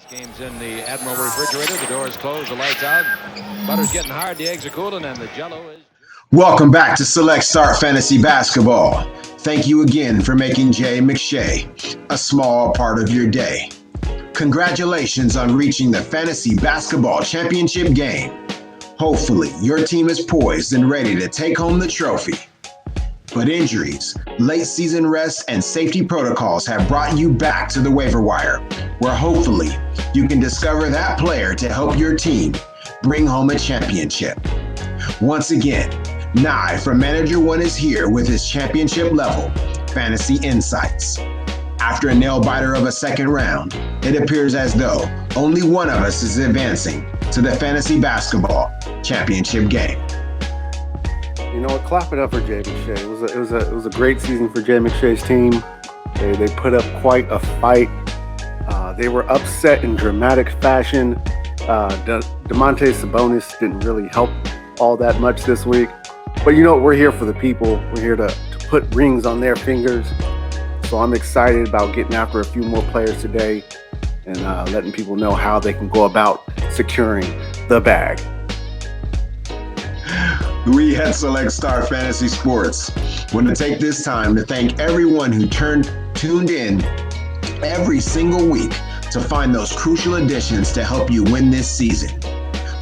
Game's in the Admiral refrigerator. The door is closed, the lights out. Butter's getting hard, the eggs are cooling, and the jello is... Welcome back to Select Start Fantasy Basketball. Thank you again for making McShay a small part of your day. Congratulations on reaching the Fantasy Basketball Championship game. Hopefully, your team is poised and ready to take home the trophy. But injuries, late season rest, and safety protocols have brought you back to the waiver wire, where hopefully you can discover that player to help your team bring home a championship. Once again, Nye from Manager One is here with his championship level fantasy insights. After a nail biter of a second round, it appears as though only one of us is advancing to the fantasy basketball championship game. You know what? Clap it up for Jay McShay. It was a great season for Jay McShay's team. They put up quite a fight. They were upset in dramatic fashion. Domantas Sabonis didn't really help all that much this week. But you know what? We're here for the people. We're here to put rings on their fingers. So I'm excited about getting after a few more players today and letting people know how they can go about securing the bag. We at Select Star Fantasy Sports want to take this time to thank everyone who tuned in every single week to find those crucial additions to help you win this season.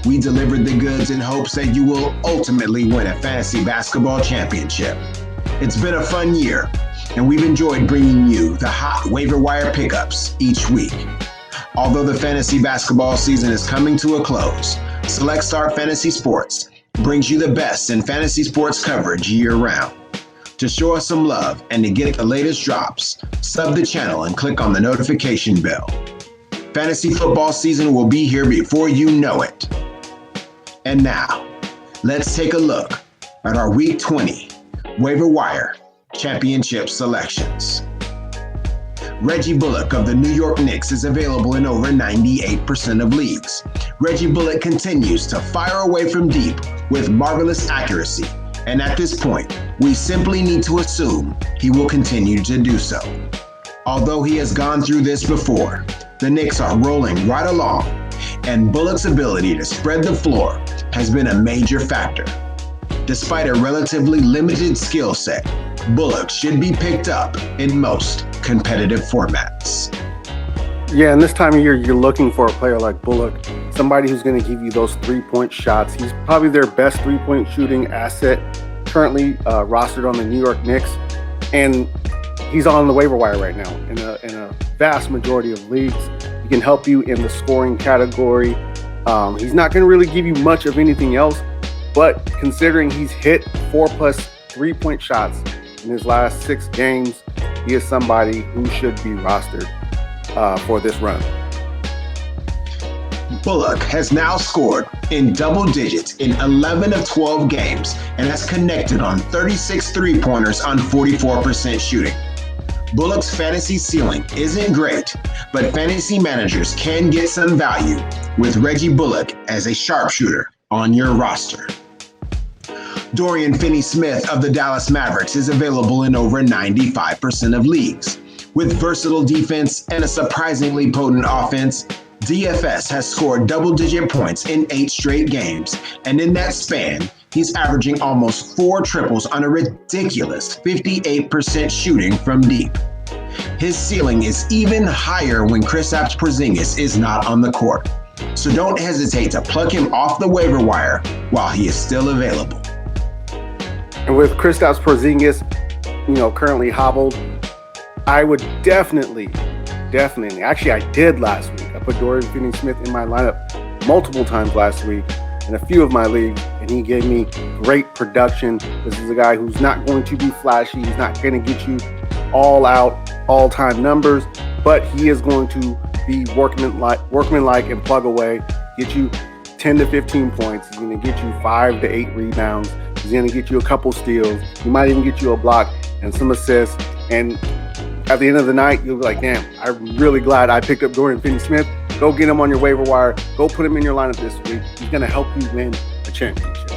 We delivered the goods in hopes that you will ultimately win a fantasy basketball championship. It's been a fun year, and we've enjoyed bringing you the hot waiver wire pickups each week. Although the fantasy basketball season is coming to a close, Select Start Fantasy Sports brings you the best in fantasy sports coverage year-round. To show us some love and to get the latest drops, sub the channel and click on the notification bell. Fantasy football season will be here before you know it. And now, let's take a look at our Week 20 Waiver Wire Championship selections. Reggie Bullock of the New York Knicks is available in over 98% of leagues. Reggie Bullock continues to fire away from deep with marvelous accuracy, and at this point, we simply need to assume he will continue to do so. Although he has gone through this before, the Knicks are rolling right along, and Bullock's ability to spread the floor has been a major factor. Despite a relatively limited skill set, Bullock should be picked up in most competitive formats. Yeah, and this time of year, you're looking for a player like Bullock, somebody who's going to give you those three-point shots. He's probably their best three-point shooting asset, currently rostered on the New York Knicks, and he's on the waiver wire right now in a vast majority of leagues. He can help you in the scoring category. He's not going to really give you much of anything else, but considering he's hit 4+ three-point shots in his last 6 games, he is somebody who should be rostered for this run. Bullock has now scored in double digits in 11 of 12 games and has connected on 36 three-pointers on 44% shooting. Bullock's fantasy ceiling isn't great, but fantasy managers can get some value with Reggie Bullock as a sharpshooter on your roster. Dorian Finney-Smith of the Dallas Mavericks is available in over 95% of leagues. With versatile defense and a surprisingly potent offense, DFS has scored double-digit points in 8 straight games, and in that span, he's averaging almost 4 triples on a ridiculous 58% shooting from deep. His ceiling is even higher when Kristaps Porzingis is not on the court, so don't hesitate to pluck him off the waiver wire while he is still available. And with Kristaps Porzingis, currently hobbled, I would definitely, actually I did last week. I put Dorian Finney-Smith in my lineup multiple times last week in a few of my leagues, and he gave me great production. This is a guy who's not going to be flashy. He's not going to get you all-time numbers, but he is going to be workmanlike and plug away, get you 10 to 15 points. He's going to get you 5 to 8 rebounds. He's going to get you a couple steals. He might even get you a block and some assists. And at the end of the night, you'll be like, damn, I'm really glad I picked up Dorian Finney-Smith. Go get him on your waiver wire. Go put him in your lineup this week. He's going to help you win a championship.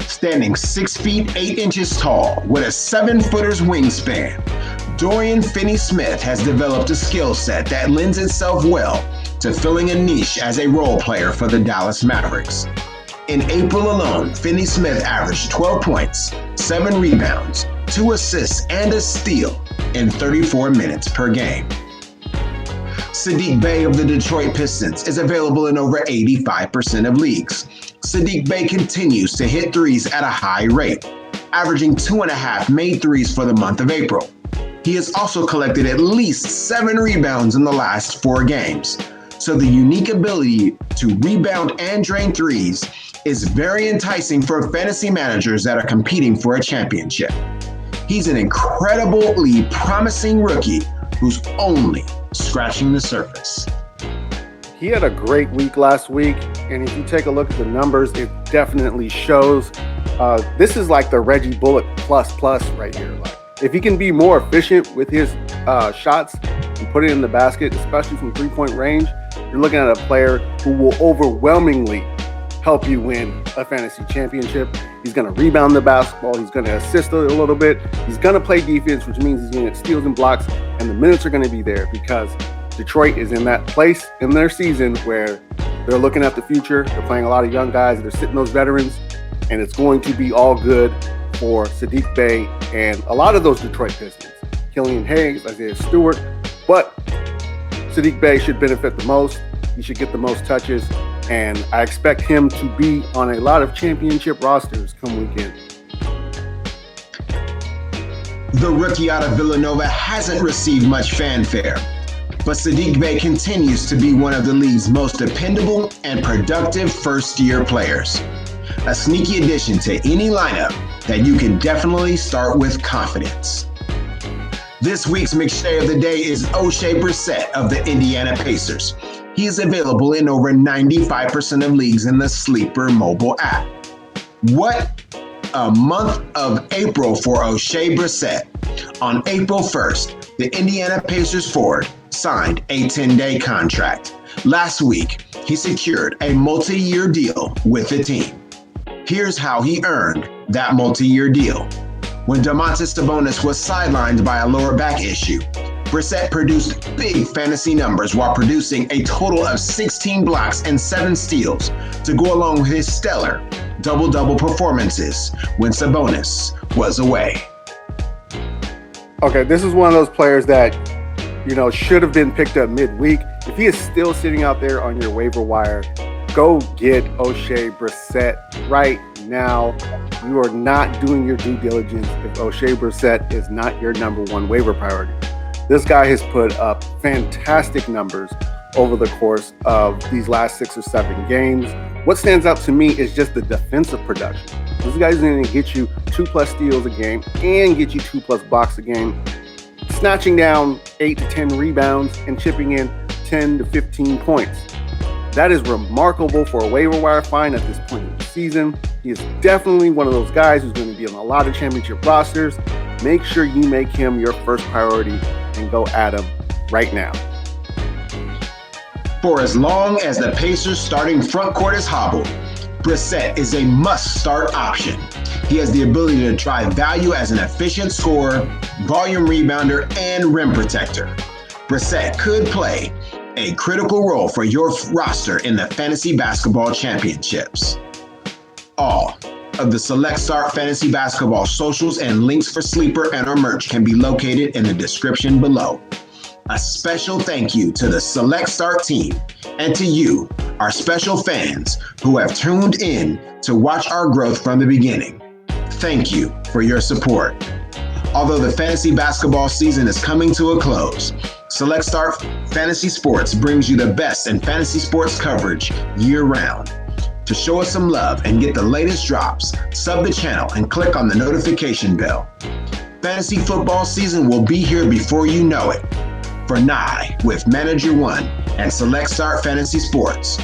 Standing 6 feet 8 inches tall with a 7-footer's wingspan, Dorian Finney-Smith has developed a skill set that lends itself well to filling a niche as a role player for the Dallas Mavericks. In April alone, Finney-Smith averaged 12 points, 7 rebounds, 2 assists, and a steal in 34 minutes per game. Saddiq Bey of the Detroit Pistons is available in over 85% of leagues. Saddiq Bey continues to hit threes at a high rate, averaging 2.5 made threes for the month of April. He has also collected at least 7 rebounds in the last 4 games. So the unique ability to rebound and drain threes is very enticing for fantasy managers that are competing for a championship. He's an incredibly promising rookie who's only scratching the surface. He had a great week last week, and if you take a look at the numbers, it definitely shows. This is like the Reggie Bullock plus right here. Like, if he can be more efficient with his shots and put it in the basket, especially from 3-point range, you're looking at a player who will overwhelmingly help you win a fantasy championship. He's going to rebound the basketball. He's going to assist a little bit. He's going to play defense, which means he's going to get steals and blocks, and the minutes are going to be there because Detroit is in that place in their season where they're looking at the future. They're playing a lot of young guys. They're sitting those veterans, and it's going to be all good for Saddiq Bey and a lot of those Detroit Pistons. Killian Hayes, Isaiah Stewart, but Saddiq Bey should benefit the most. He should get the most touches, and I expect him to be on a lot of championship rosters come weekend. The rookie out of Villanova hasn't received much fanfare, but Saddiq Bey continues to be one of the league's most dependable and productive first-year players. A sneaky addition to any lineup that you can definitely start with confidence. This week's McShay of the day is O'Shea Brissett of the Indiana Pacers. He is available in over 95% of leagues in the Sleeper mobile app. What a month of April for O'Shea Brissett. On April 1st, the Indiana Pacers forward signed a 10-day contract. Last week, he secured a multi-year deal with the team. Here's how he earned that multi-year deal. When Domantas Sabonis was sidelined by a lower back issue, Brissett produced big fantasy numbers while producing a total of 16 blocks and 7 steals to go along with his stellar double-double performances when Sabonis was away. Okay, this is one of those players that, should have been picked up midweek. If he is still sitting out there on your waiver wire, go get O'Shea Brissett right now. You are not doing your due diligence if O'Shea Brissett is not your number one waiver priority. This guy has put up fantastic numbers over the course of these last 6 or 7 games. What stands out to me is just the defensive production. This guy's going to get you 2+ steals a game and get you 2+ blocks a game, snatching down 8 to 10 rebounds and chipping in 10 to 15 points. That is remarkable for a waiver wire find at this point in the season. He is definitely one of those guys who's going to be on a lot of championship rosters. Make sure you make him your first priority and go at him right now. For as long as the Pacers' starting front court is hobbled, Brissett is a must-start option. He has the ability to drive value as an efficient scorer, volume rebounder, and rim protector. Brissett could play a critical role for your roster in the Fantasy Basketball Championships. All of the Select Start Fantasy Basketball socials and links for Sleeper and our merch can be located in the description below. A special thank you to the Select Start team and to you, our special fans who have tuned in to watch our growth from the beginning. Thank you for your support. Although the fantasy basketball season is coming to a close, Select Start Fantasy Sports brings you the best in fantasy sports coverage year-round. To show us some love and get the latest drops, sub the channel and click on the notification bell. Fantasy football season will be here before you know it. For Nye with Manager One and Select Start Fantasy Sports,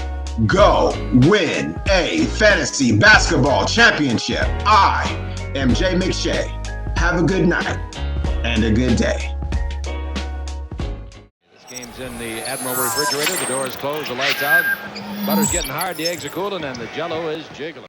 go win a fantasy basketball championship. I am Jay McShay. Have a good night and a good day. This game's in the Admiral refrigerator. The door is closed, the lights out. Butter's getting hard, the eggs are cooling, and the Jell-O is jiggling.